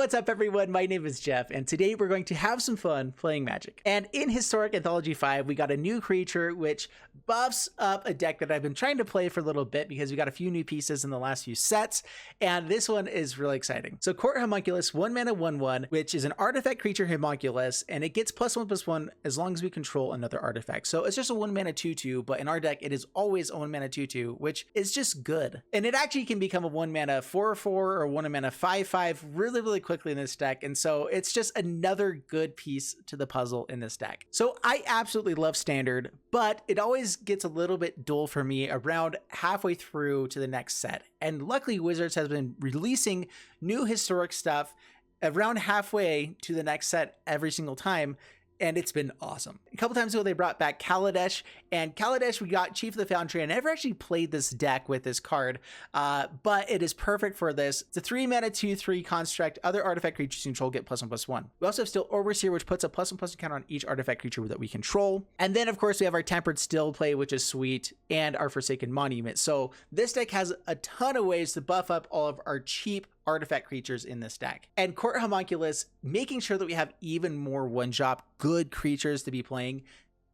what's up everyone? My name is Jeff, and today we're going to have some fun playing Magic. And in Historic Anthology 5, we got a new creature which buffs up a deck that I've been trying to play for a little bit because we got a few new pieces in the last few sets, and this one is really exciting. So Court Homunculus, 1 mana 1/1, which is an artifact creature Homunculus, and it gets +1/+1 as long as we control another artifact. So it's just a 1 mana 2/2, but in our deck it is always a 1 mana 2/2, which is just good. And it actually can become a 1 mana 4/4 or 1 mana 5/5 really quickly in this deck, and so it's just another good piece to the puzzle in this deck. So I absolutely love Standard, but it always gets a little bit dull for me around halfway through to the next set. And luckily Wizards has been releasing new Historic stuff around halfway to the next set every single time, and it's been awesome. A couple times ago they brought back Kaladesh, and Kaladesh we got Chief of the Foundry. I never actually played this deck with this card, but it is perfect for this. It's a 3 mana 2/3 construct. Other artifact creatures you control get +1/+1. We also have Still Overseer, which puts a +1/+1 counter on each artifact creature that we control. And then of course we have our Tempered Still play, which is sweet, and our Forsaken Monument. So this deck has a ton of ways to buff up all of our cheap artifact creatures in this deck. And Court Homunculus, making sure that we have even more one-drop good creatures to be playing,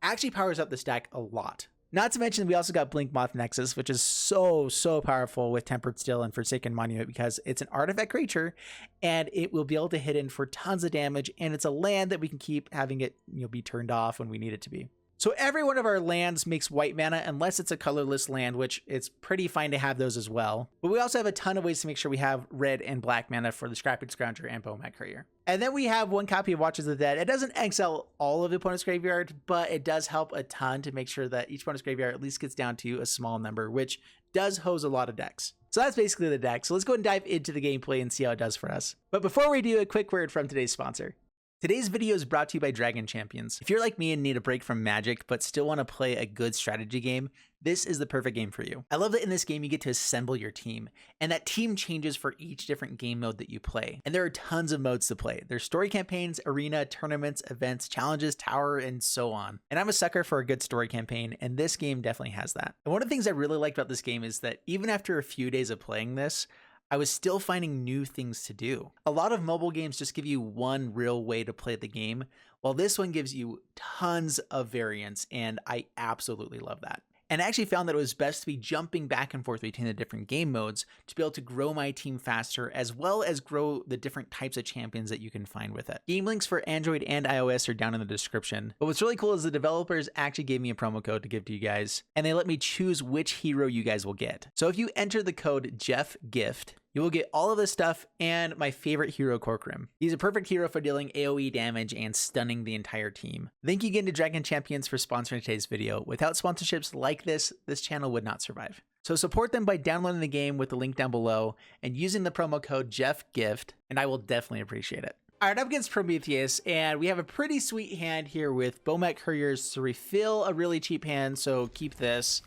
actually powers up this deck a lot. Not to mention we also got Blinkmoth Nexus, which is so powerful with Tempered Still and Forsaken Monument because it's an artifact creature and it will be able to hit in for tons of damage, and it's a land that we can keep having it, be turned off when we need it to be. So every one of our lands makes white mana unless it's a colorless land, which it's pretty fine to have those as well. But we also have a ton of ways to make sure we have red and black mana for the Scrapheap Scrounger and Bomat Courier. And then we have one copy of Watches of the Dead. It doesn't exile all of the opponent's graveyard, but it does help a ton to make sure that each opponent's graveyard at least gets down to a small number, which does hose a lot of decks. So that's basically the deck. So let's go and dive into the gameplay and see how it does for us. But before we do, a quick word from today's sponsor. Today's video is brought to you by Dragon Champions. If you're like me and need a break from Magic, but still want to play a good strategy game, this is the perfect game for you. I love that in this game you get to assemble your team, and that team changes for each different game mode that you play. And there are tons of modes to play. There's story campaigns, arena, tournaments, events, challenges, tower, and so on. And I'm a sucker for a good story campaign, and this game definitely has that. And one of the things I really liked about this game is that even after a few days of playing this, I was still finding new things to do. A lot of mobile games just give you one real way to play the game, while this one gives you tons of variants, and I absolutely love that. And I actually found that it was best to be jumping back and forth between the different game modes to be able to grow my team faster, as well as grow the different types of champions that you can find with it. Game links for Android and iOS are down in the description. But what's really cool is the developers actually gave me a promo code to give to you guys, and they let me choose which hero you guys will get. So if you enter the code JEFFGIFT, you will get all of this stuff and my favorite hero, Corkrim. He's a perfect hero for dealing AoE damage and stunning the entire team. Thank you again to Dragon Champions for sponsoring today's video. Without sponsorships like this channel would not survive. So support them by downloading the game with the link down below and using the promo code JEFFGIFT, and I will definitely appreciate it. All right, up against Prometheus, and we have a pretty sweet hand here with Bomat Couriers to refill a really cheap hand, so keep this.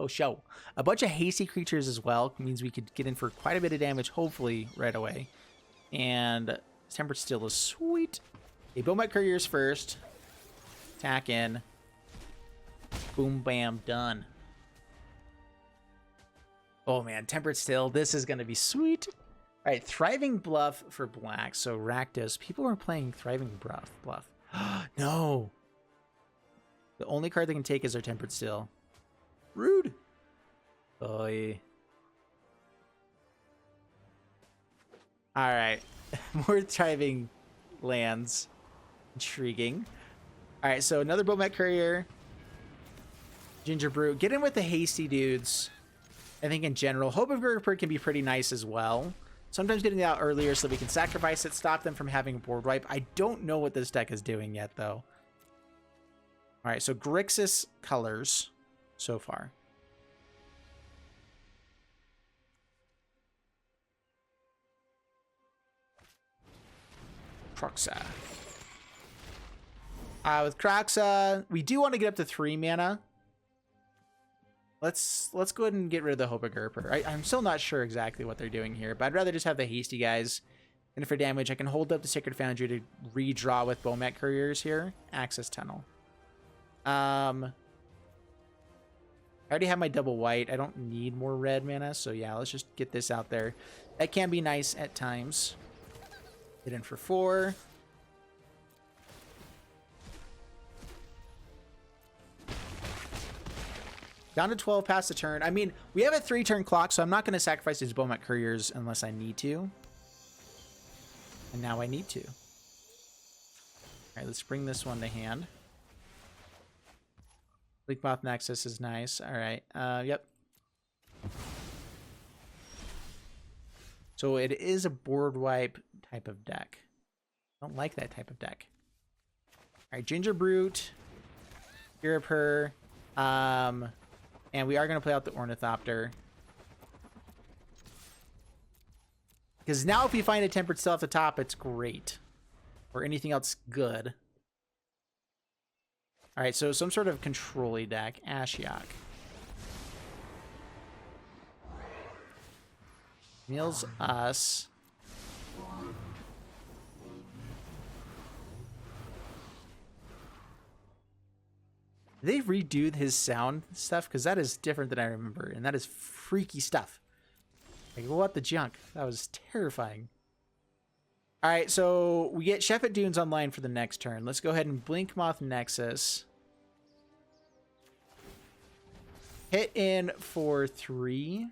Oh, show. A bunch of hasty creatures as well. It means we could get in for quite a bit of damage, hopefully, right away. And Tempered Still is sweet. Okay, Bomat Couriers first. Attack in. Boom, bam, done. Oh, man, Tempered Still. This is going to be sweet. All right, Thriving Bluff for black. So Rakdos. People are playing Thriving Bluff. No. The only card they can take is our Tempered Still. Rude. Boy. All right. More thriving lands. Intriguing. All right, so another Bomat Courier. Gingerbrute. Get in with the hasty dudes. I think in general, Hope of Ghirapur can be pretty nice as well. Sometimes getting it out earlier so we can sacrifice it, stop them from having a board wipe. I don't know what this deck is doing yet, though. All right, so Grixis colors so far. Kroxa. With Kroxa, we do want to get up to 3 mana. Let's go ahead and get rid of the Hope of Ghirapur. I'm still not sure exactly what they're doing here, but I'd rather just have the hasty guys. And for damage, I can hold up the Sacred Foundry to redraw with Bomat Couriers here. Access Tunnel. I already have my double white. I don't need more red mana, so yeah, let's just get this out there. That can be nice at times. Hit in for 4. Down to 12 past the turn. I mean, we have a 3-turn clock, so I'm not going to sacrifice these Bomat Couriers unless I need to. And now I need to. All right, let's bring this one to hand. Blinkmoth Nexus is nice. All right. Yep. So it is a board wipe type of deck. I don't like that type of deck. All right, Gingerbrute, Ghirapur, and we are going to play out the Ornithopter. Because now if we find a Tempered Still at the top, it's great. Or anything else good. Alright, so some sort of control-y deck. Ashiok. Mills us. Did they redo his sound stuff? Because that is different than I remember. And that is freaky stuff. Like, what the junk? That was terrifying. Alright, so we get Shefet Dunes online for the next turn. Let's go ahead and Blinkmoth Nexus. Hit in for 3.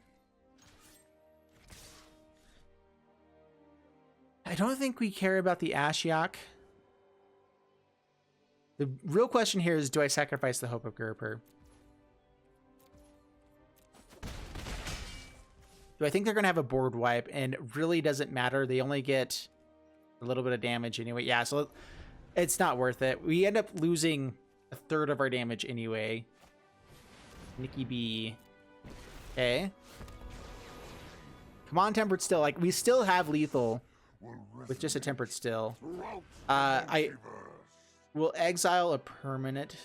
I don't think we care about the Ashiok. The real question here is, do I sacrifice the Hope of Ghirapur? Do I think they're going to have a board wipe? And it really doesn't matter. They only get a little bit of damage anyway. Yeah, so it's not worth it. We end up losing a third of our damage anyway. Nikki B. Okay. Come on, Tempered Still. Like, we still have lethal with just a Tempered Still. I will exile a permanent.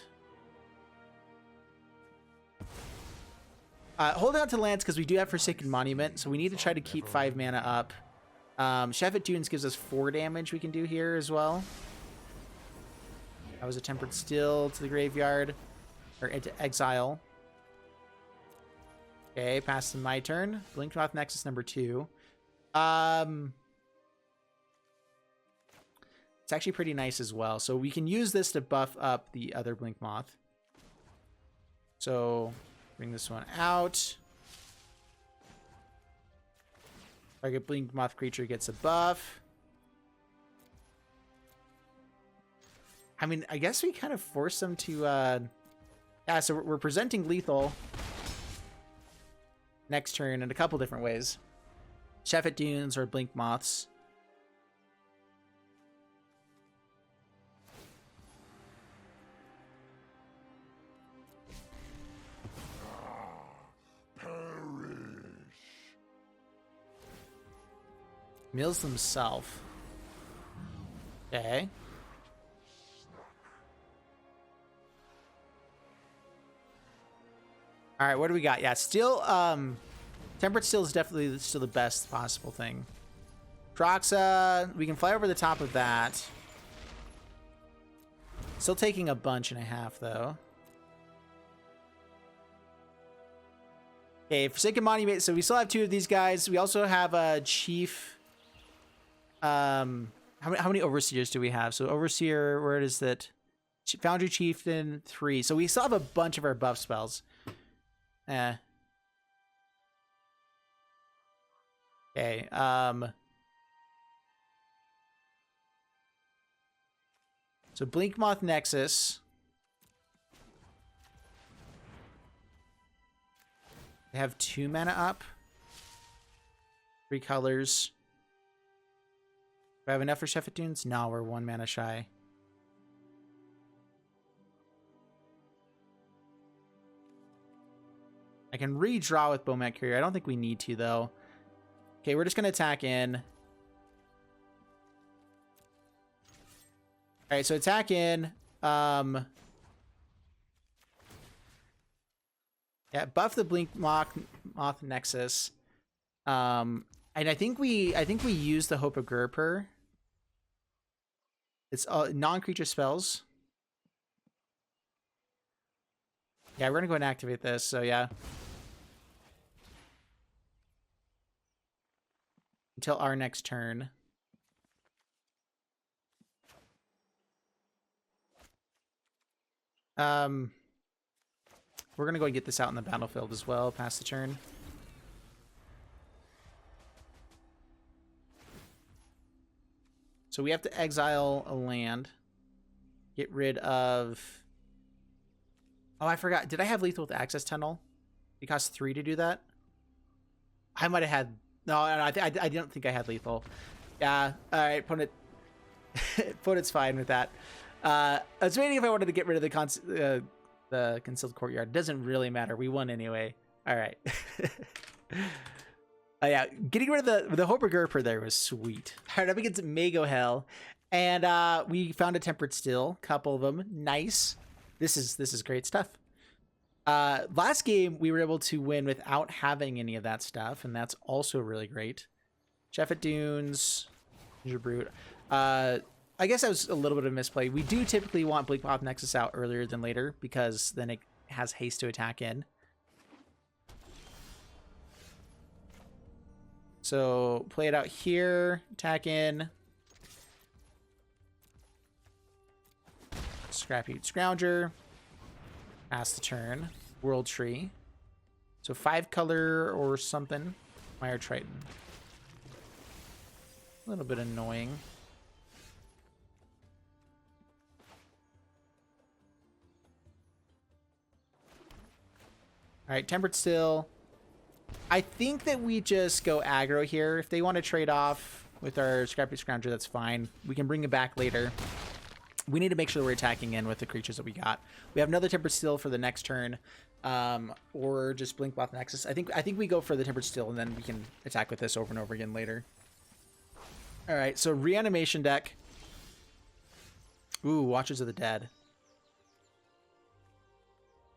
Hold out to lands because we do have Forsaken Monument, so we need to try to keep 5 mana up. Shefet Dunes gives us 4 damage we can do here as well. That was a Tempered Still to the graveyard, or into exile. Okay, past my turn. Blinkmoth Nexus number 2. It's actually pretty nice as well. So we can use this to buff up the other Blinkmoth. So bring this one out. Target Blinkmoth creature gets a buff. I mean, I guess we kind of force them to... yeah, so we're presenting lethal next turn in a couple different ways. Shefet Dunes or Blinkmoths. Mills himself. Okay. All right, what do we got? Yeah, still, Tempered Still is definitely still the best possible thing. Droxa, we can fly over the top of that. Still taking a bunch and a half, though. Okay, Forsaken Monument. So we still have 2 of these guys. We also have a Chief. How many Overseers do we have? So Overseer, where is that? Foundry Chieftain, 3. So we still have a bunch of our buff spells. Okay, so Blinkmoth Nexus. They have 2 mana up. 3 colors. Do I have enough for Shefet Dunes? No, we're 1 mana shy. I can redraw with Bomat Courier. I don't think we need to, though. Okay, we're just going to attack in. All right, so attack in. Yeah, buff the Blinkmoth Nexus. And I think we use the Hope of Ghirapur. It's non-creature spells. Yeah, we're gonna go and activate this. So yeah, until our next turn. We're gonna go and get this out in the battlefield as well, pass the turn. So we have to exile a land. Get rid of... Oh, I forgot. Did I have lethal with access tunnel? It costs 3 to do that. I might have had... No, I don't think I had lethal. Yeah, alright, opponent... opponent's fine with that. I was waiting if I wanted to get rid of the Concealed Courtyard. It doesn't really matter. We won anyway. Alright. Yeah, getting rid of the Hope of Ghirapur there was sweet. Alright, up against Mago Hell. And we found a Tempered Still. Couple of them. Nice. This is great stuff. Last game, we were able to win without having any of that stuff, and that's also really great. Shefet Dunes, Gingerbrute. I guess that was a little bit of misplay. We do typically want Blinkmoth Nexus out earlier than later, because then it has haste to attack in. So play it out here, attack in. Scrapheap Scrounger. Pass the turn. World Tree. So 5 color or something. Mire Triton. A little bit annoying. Alright, Tempered Still. I think that we just go aggro here. If they want to trade off with our Scrapheap Scrounger, that's fine. We can bring it back later. We need to make sure that we're attacking in with the creatures that we got. We have another Tempered Still for the next turn, or just Blinkmoth Nexus. I think we go for the Tempered Still, and then we can attack with this over and over again later. All right, so Reanimation deck. Ooh, Watchers of the Dead.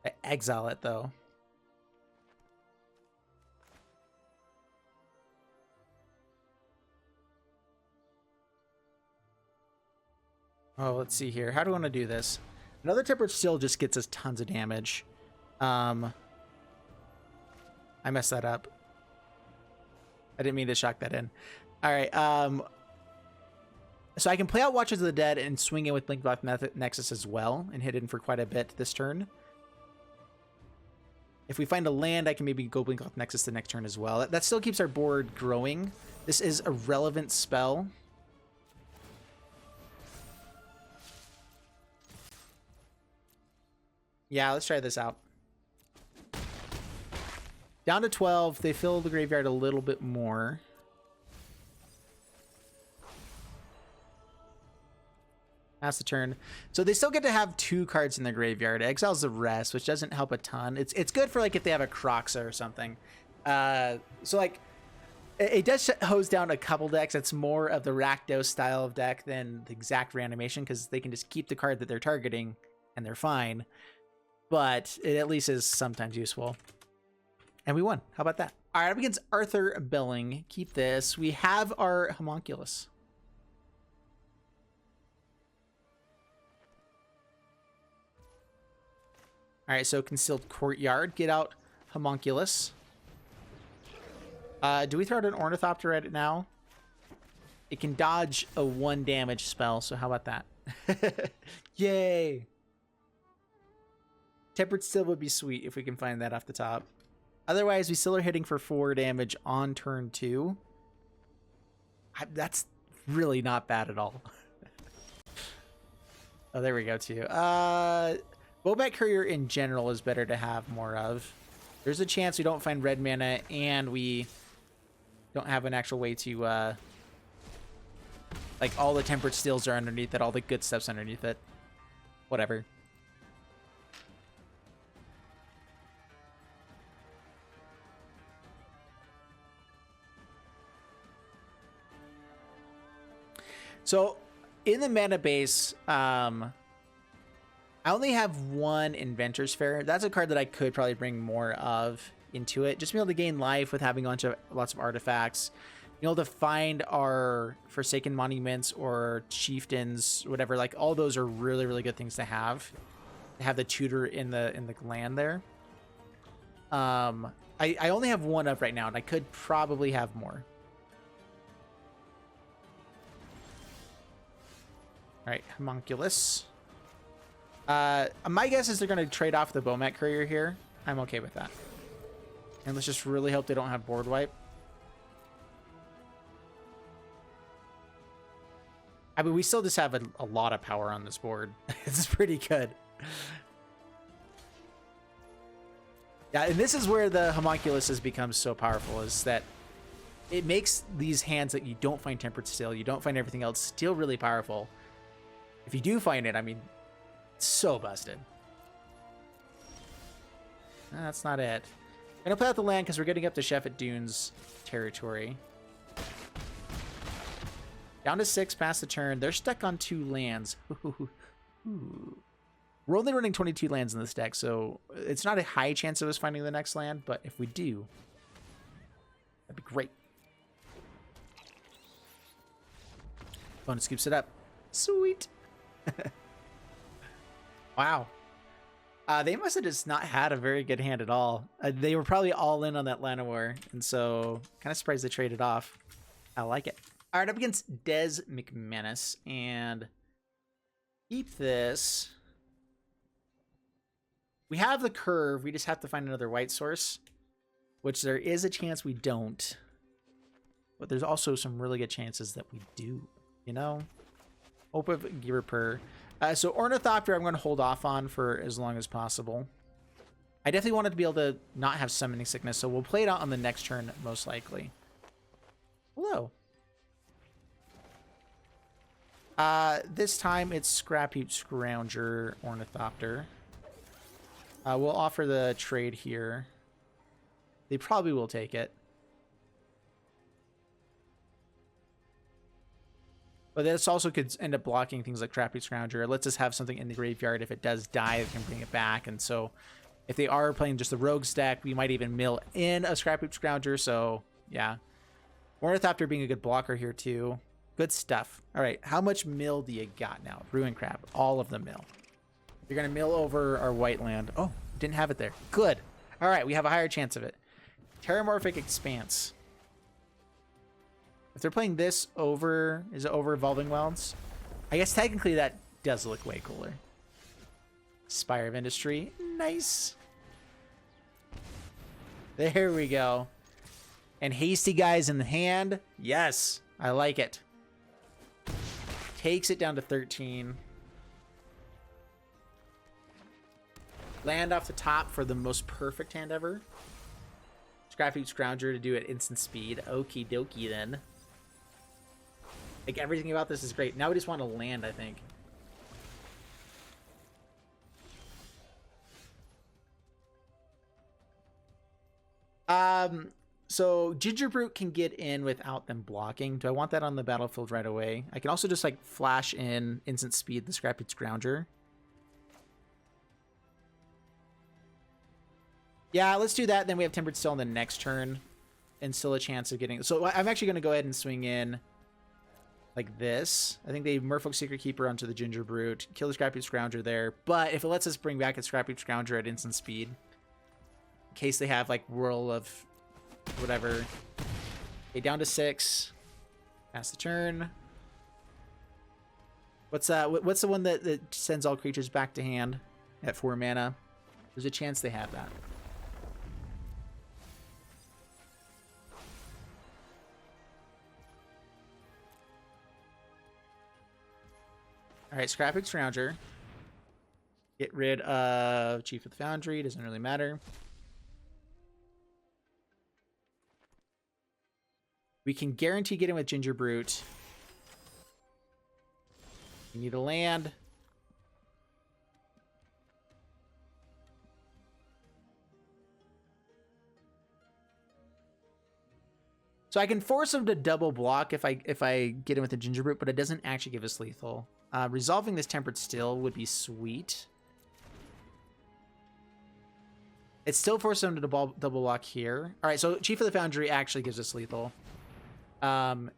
I exile it, though. Oh, let's see here. How do I want to do this? Another Tempered Still just gets us tons of damage. I messed that up. I didn't mean to shock that in. All right. So I can play out Watchers of the Dead and swing in with Blinkmoth Nexus as well and hit in for quite a bit this turn. If we find a land, I can maybe go Blinkmoth Nexus the next turn as well. That still keeps our board growing. This is a relevant spell. Yeah, let's try this out. Down to 12. They fill the graveyard a little bit more. Pass the turn. So they still get to have 2 cards in the graveyard. It exiles the rest, which doesn't help a ton. It's good for like if they have a Croxa or something. So like it does hose down a couple decks. It's more of the Rakdos style of deck than the exact reanimation, because they can just keep the card that they're targeting and they're fine. But it at least is sometimes useful. And we won. How about that? All right, up against Arthur Belling. Keep this. We have our Homunculus. All right, so Concealed Courtyard. Get out Homunculus. Do we throw out an Ornithopter at it now? It can dodge a 1 damage spell, so how about that? Yay! Tempered Still would be sweet if we can find that off the top. Otherwise, we still are hitting for 4 damage on turn 2. That's really not bad at all. Oh, there we go, too. Bomat Courier in general is better to have more of. There's a chance we don't find red mana, and we don't have an actual way to... like, all the Tempered Stills are underneath it, all the good stuff's underneath it. Whatever. So, in the mana base, I only have 1 Inventors Fair. That's a card that I could probably bring more of into it. Just to be able to gain life with having lots of artifacts. Being able to find our Forsaken Monuments or Chieftains, whatever. Like, all those are really, really good things to have. To have the tutor in the land there. I only have 1 of right now, and I could probably have more. All right, Homunculus. My guess is they're going to trade off the Bomat Courier here. I'm okay with that. And let's just really hope they don't have board wipe. I mean, we still just have a lot of power on this board. It's pretty good. Yeah, and this is where the Homunculus has become so powerful, is that it makes these hands that you don't find Tempered Steel, you don't find everything else, still really powerful. If you do find it, I mean, it's so busted. That's not it. I'm going to play out the land because we're getting up to Shefet Dunes territory. Down to 6 past the turn. They're stuck on 2 lands. We're only running 22 lands in this deck, so it's not a high chance of us finding the next land, but if we do, that'd be great. Opponent scoops it up. Sweet. Wow. They must have just not had a very good hand at all. They were probably all in on that Llanowar, and so kind of surprised they traded off. I like it. All right, up against Des McManus, and keep this. We have the curve. We just have to find another white source, which there is a chance we don't. But there's also some really good chances that we do, you know? Hope of Ghirapur. So Ornithopter I'm going to hold off on for as long as possible. I definitely wanted to be able to not have summoning sickness, so we'll play it out on the next turn, most likely. Hello. This time it's Scrapheap Scrounger, Ornithopter. We'll offer the trade here. They probably will take it. But this also could end up blocking things like Scrapheap Scrounger. It lets us have something in the graveyard. If it does die, it can bring it back. And so if they are playing just the rogue stack, we might even mill in a Scrapheap Scrounger. So, yeah. Ornithopter being a good blocker here, too. Good stuff. All right, how much mill do you got now? Ruin Crab, all of the mill. You're going to mill over our white land. Oh, didn't have it there. Good. All right, we have a higher chance of it. Terramorphic Expanse. If they're playing this over, is it over Evolving Wilds? I guess technically that does look way cooler. Spire of Industry. Nice. There we go. And Hasty Guys in the hand. Yes, I like it. Takes it down to 13. Land off the top for the most perfect hand ever. Scrapheap Scrounger to do it instant speed. Okie dokie then. Like, everything about this is great. Now we just want to land, I think. So Gingerbrute can get in without them blocking. Do I want that on the battlefield right away? I can also just like flash in instant speed the Scrapheap Scrounger. Yeah, let's do that. Then we have Tempered Steel on the next turn, and still a chance of getting. So I'm actually going to go ahead and swing in like this. I think they Merfolk Secret Keeper onto the Gingerbrute, kill the Scrapheap Scrounger there. But if it lets us bring back a Scrapheap Scrounger at instant speed, in case they have like Whirl of whatever. Okay, down to 6. Pass the turn. What's the one that sends all creatures back to hand at 4 mana? There's a chance they have that. All right, Scrapheap Scrounger. Get rid of Chief of the Foundry. Doesn't really matter. We can guarantee getting with Gingerbrute. We need a land. So I can force him to double block if I get him with the Gingerbrute, but it doesn't actually give us lethal. Resolving this Tempered Steel would be sweet. It still forces him to double block here. All right, so Chief of the Foundry actually gives us lethal. And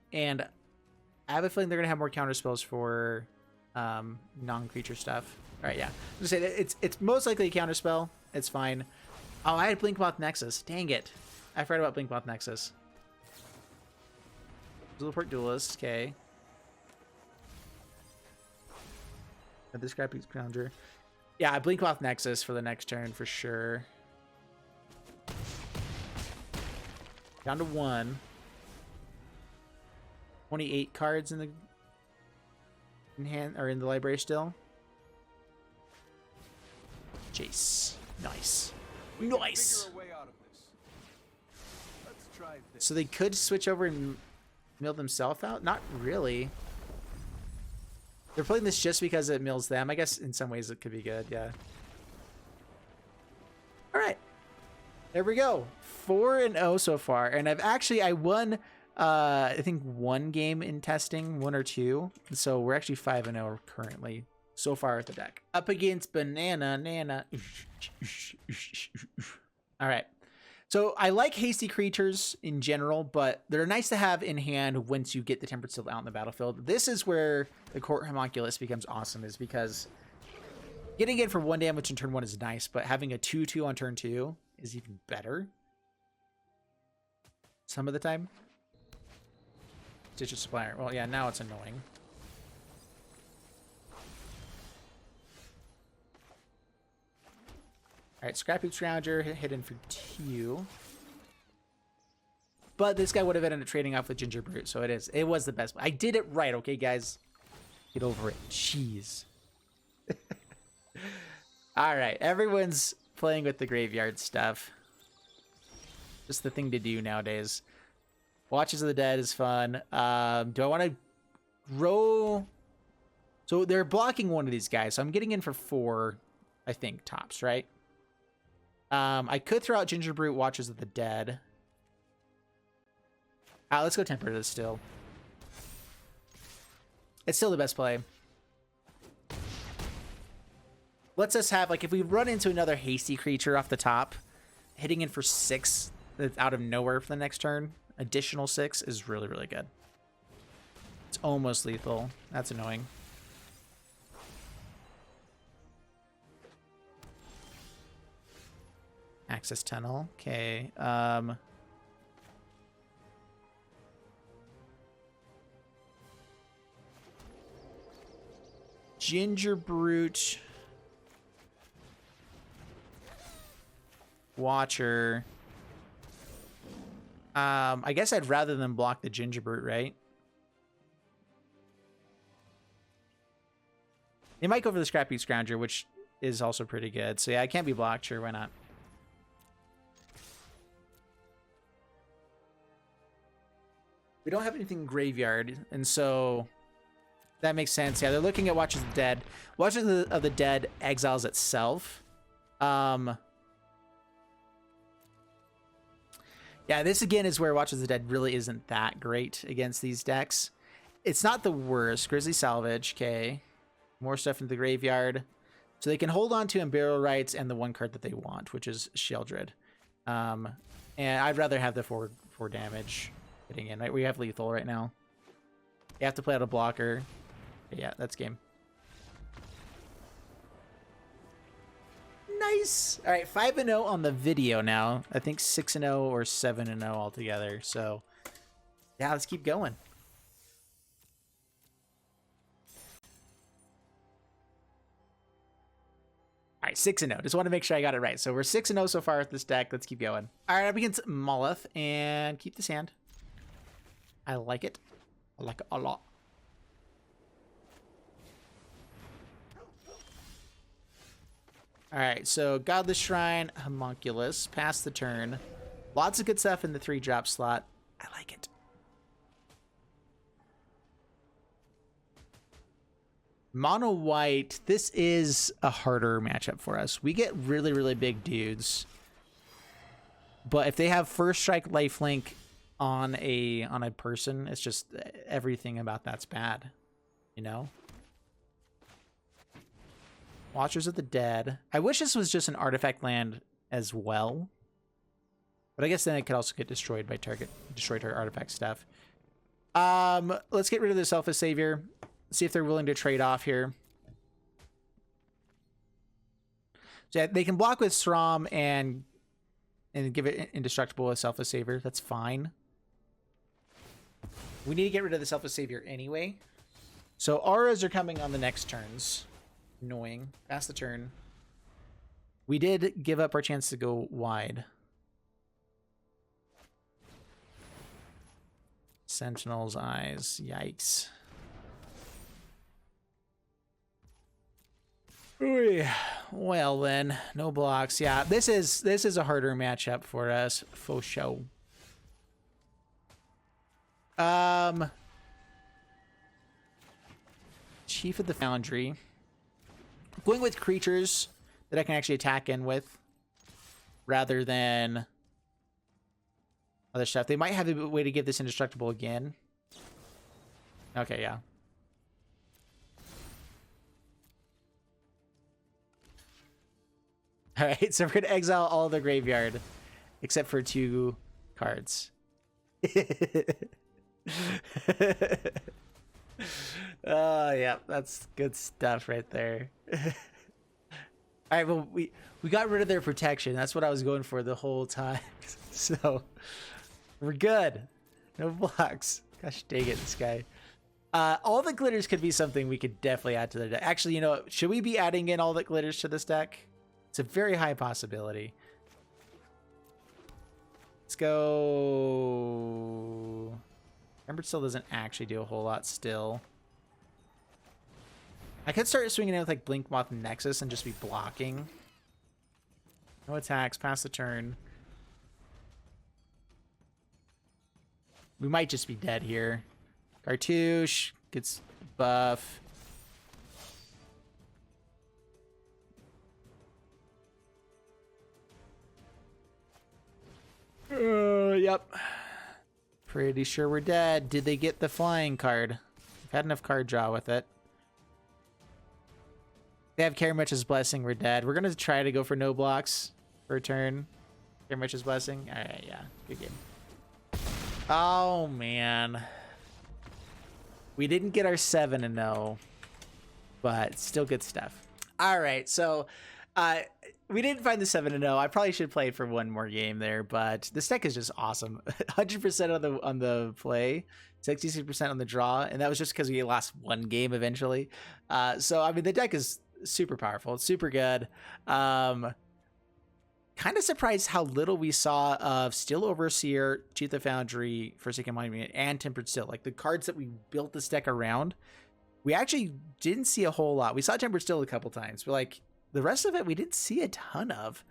I have a feeling they're gonna have more counter spells for non-creature stuff. All right, yeah. I'm just saying it's most likely a counter spell. It's fine. Oh, I had Blinkmoth Nexus. Dang it! I forgot about Blinkmoth Nexus. Teleport Duelist. Okay. The Scrapheap Scrounger. Yeah, Blinkmoth Nexus for the next turn for sure. Down to 1. 28 cards in the hand or in the library still. Jace. Nice. Nice. So they could switch over and mill themselves out? Not really. They're playing this just because it mills them. I guess in some ways it could be good, yeah. All right. There we go. 4-0 so far. And I won, I think 1 game in testing, 1 or 2. So we're actually 5-0 currently so far with the deck. Up against Banana Nana. All right. So I like hasty creatures in general, but they're nice to have in hand once you get the Tempered Seal out in the battlefield. This is where the Court Homunculus becomes awesome, is because getting it for 1 damage in turn 1 is nice, but having a 2/2 on turn 2 is even better. Some of the time. Stitch of Supplier. Well, yeah, now it's annoying. All right, Scrapheap Scrounger hidden for 2. But this guy would have ended up trading off with Gingerbrute, so it was the best. I did it right, okay, guys? Get over it. Jeez. All right, everyone's playing with the graveyard stuff. Just the thing to do nowadays. Watches of the Dead is fun. Do I want to roll? So they're blocking one of these guys, so I'm getting in for 4, I think, tops, right? I could throw out Gingerbrute, Watches of the Dead. Let's go Temper this still. It's still the best play. Lets us have, like, if we run into another hasty creature off the top, hitting in for 6 that's out of nowhere for the next turn, additional 6 is really, really good. It's almost lethal. That's annoying. Access tunnel. Okay. Gingerbrute. Watcher. I guess I'd rather than block the Gingerbrute, right? They might go for the Scrapheap Scrounger, which is also pretty good. So yeah, I can't be blocked. Sure, why not? We don't have anything graveyard, and so that makes sense. Yeah, they're looking at Watches of the Dead. Watches of the Dead exiles itself. Yeah, this again is where Watches of the Dead really isn't that great against these decks. It's not the worst. Grizzly Salvage, okay. More stuff in the graveyard. So they can hold on to Burial Rites and the 1 card that they want, which is Sheoldred. And I'd rather have the 4 damage hitting in, right? We have lethal right now. You have to play out a blocker. Yeah, that's game. Nice. All right, 5-0 on the video now. I think 6-0 or 7-0 altogether. So, yeah, let's keep going. All right, 6-0. Just want to make sure I got it right. So we're 6-0 so far with this deck. Let's keep going. All right, up against Moleth and keep this hand. I like it. I like it a lot. All right, so Godless Shrine, Homunculus, pass the turn. Lots of good stuff in the 3-drop slot. I like it. Mono white, this is a harder matchup for us. We get really, really big dudes. But if they have first strike lifelink on a person, it's just everything about that's bad, you know? Watchers of the Dead. I wish this was just an artifact land as well. But I guess then it could also get destroyed by destroyed her artifact stuff. Let's get rid of the Selfless Savior. See if they're willing to trade off here. So yeah, they can block with Srom and give it indestructible with Selfless Savior. That's fine. We need to get rid of the Selfless Savior anyway. So auras are coming on the next turns. Annoying. Pass the turn. We did give up our chance to go wide. Sentinel's Eyes. Yikes. Ooh, well then, no blocks. Yeah, this is a harder matchup for us, for sure. Chief of the Foundry. Going with creatures that I can actually attack in with, rather than other stuff. They might have a way to give this indestructible again. Okay, yeah. All right, so we're gonna exile all the graveyard, except for 2 cards. Oh, yeah, that's good stuff right there. All right, well, we got rid of their protection. That's what I was going for the whole time. So we're good. No blocks. Gosh dang it, this guy. All the glitters could be something we could definitely add to the deck. Actually, you know, should we be adding in all the glitters to this deck? It's a very high possibility. Let's go. Ember still doesn't actually do a whole lot still. I could start swinging in with like Blinkmoth Nexus and just be blocking. No attacks, pass the turn. We might just be dead here. Cartouche gets buff. Yep. Pretty sure we're dead. Did they get the flying card? We've had enough card draw with it. They have Karamitch's Blessing. We're dead. We're going to try to go for no blocks for a turn. Karamitch's Blessing. All right, yeah. Good game. Oh, man. We didn't get our 7-0, but still good stuff. All right, so we didn't find the 7-0. I probably should play for one more game there, but this deck is just awesome. 100% on the play, 66% on the draw, and that was just because we lost one game eventually. So I mean, the deck is super powerful. It's super good. Kind of surprised how little we saw of Steel Overseer, Chief of the Foundry, Forsaken Monument, and Tempered Steel. Like the cards that we built this deck around, we actually didn't see a whole lot. We saw Tempered Steel a couple times, but like the rest of it, we didn't see a ton of.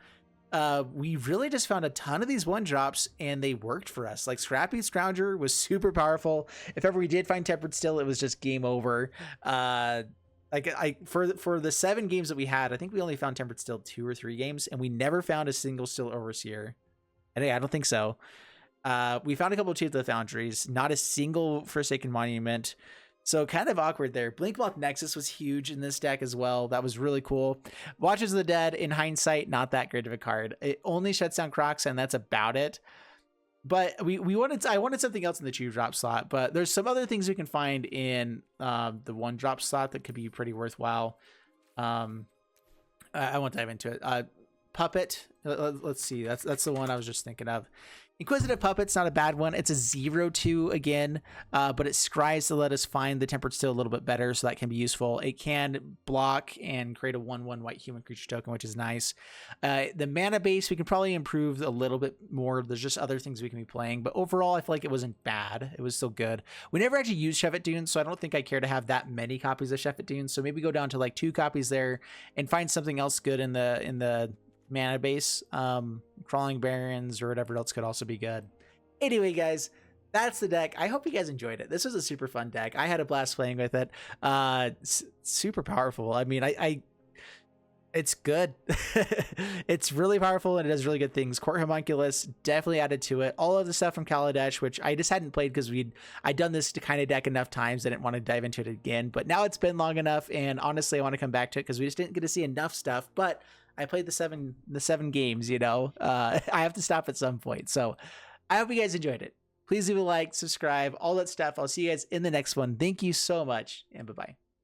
We really just found a ton of these 1-drops, and they worked for us. Like Scrapheap Scrounger was super powerful. If ever we did find Tempered Steel, it was just game over. For the 7 games that we had, I think we only found Tempered Steel 2 or 3 games, and we never found a single Steel Overseer. And I don't think so. We found a couple of Chief of the Foundries, not a single Forsaken Monument. So kind of awkward there. Blinkmoth Nexus was huge in this deck as well. That was really cool. Watchers of the Dead, in hindsight, not that great of a card. It only shuts down Crocs, and that's about it. But I wanted something else in the 2-drop slot, but there's some other things we can find in the 1-drop slot that could be pretty worthwhile. I won't dive into it. Puppet. Let's see. That's the one I was just thinking of. Inquisitive Puppet's not a bad one. It's a 0/2 again, but it scries to let us find the Tempered Steel a little bit better, so that can be useful. It can block and create a 1/1 white human creature token, which is nice. The mana base, we can probably improve a little bit more. There's just other things we can be playing, but overall, I feel like it wasn't bad. It was still good. We never actually used Shefet Dunes, so I don't think I care to have that many copies of Shefet Dunes, so maybe go down to like 2 copies there and find something else good in the mana base. Crawling Barrens or whatever else could also be good. Anyway, guys, that's the deck. I hope you guys enjoyed it. This was a super fun deck. I had a blast playing with it. Super powerful. I mean, it's good. It's really powerful, and it does really good things. Court Homunculus definitely added to it. All of the stuff from Kaladesh, which I just hadn't played because I'd done this kind of deck enough times. I didn't want to dive into it again, but now it's been long enough, and honestly, I want to come back to it because we just didn't get to see enough stuff. But I played the seven games, you know. I have to stop at some point. So I hope you guys enjoyed it. Please leave a like, subscribe, all that stuff. I'll see you guys in the next one. Thank you so much, and bye-bye.